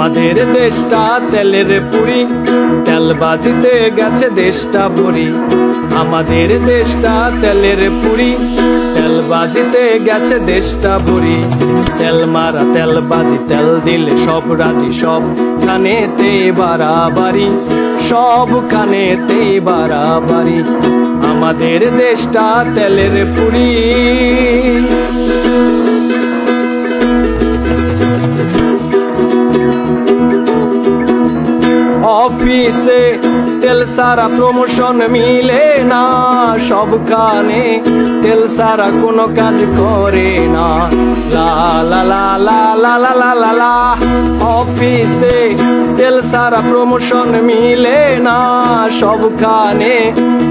আমাদের দেশটা তেলের পুরি, তেলবাজিতে গেছে দেশটা ভরি। আমাদের দেশটা তেলের পুরি, তেলবাজিতে গেছে দেশটা ভরি। তেল মারা তেলবাজি, তেল দিলে সব রাজি, সব খানেতে বাড়াবাড়ি, সব খানেতে বাড়াবাড়ি। আমাদের দেশটা তেলের পুরি। অফিসে তেল সারা প্রমোশন মিলে না, সবখানে তেল সারা কোনো কাজ করে না। লা লা লা লা লা লা লা লা লা। অফিসে তেল সারা প্রমোশন মিলে না, সবখানে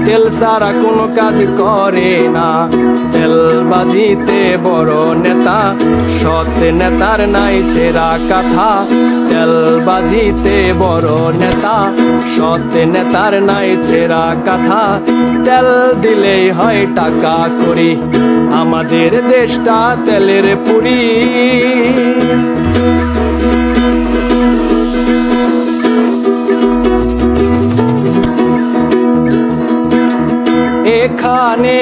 তেল সারা কোনো কাজ করে না। তেলবাজিতে বড় নেতা, সৎ নেতার নাই ছেঁড়া কথা। তেলবাজিতে বড় নেতা, সৎ নেতার নাই ছেঁড়া কথা। তেল দিলেই হয় টাকা করি, আমাদের দেশটা তেলের পুরি। এখানে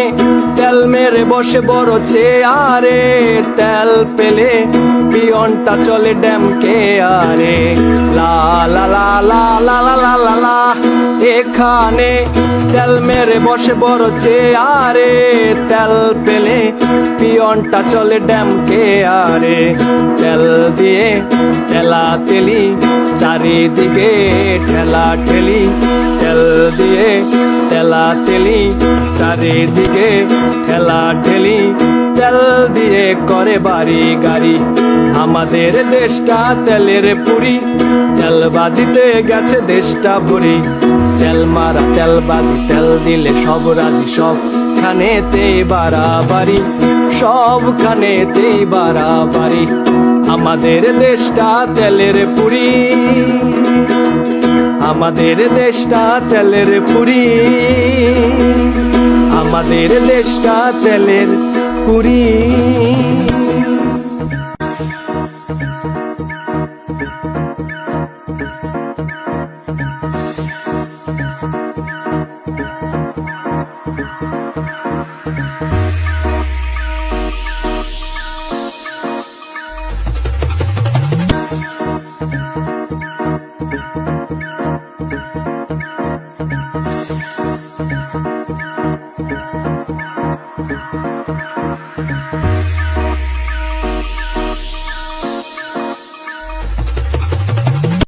তেল মেরে বসে বড় চেয়ারে, তেল পেলে পিয়নটা চলে ড্যামকে আরে। লা লা লা লা লা লা লা লা লা। এখানে তেল মেরে বসে বড় চেয়ারে, তেল পেলে পিয়নটা চলে ড্যামকে আরে। তেল দিয়ে ঠেলা তেলি, চারিদিকে ঠেলা ঠেলি। তেল দিয়ে ঠেলা তেলি, চারিদিকে ঠেলা ঠেলি। তেল দিয়ে করে বাড়ি গাড়ি, আমাদের দেশটা তেলের পুরি। তেলবাজিতে গেছে দেশটা ভরি। তেল মারা তেলবাজি, তেল দিলে সব রাজি, সব খানেতেই বাড়াবাড়ি, সব খানেতেই বাড়াবাড়ি। আমাদের দেশটা তেলের পুরি, আমাদের দেশটা তেলের পুরি, আমাদের দেশটা তেলের পুরি।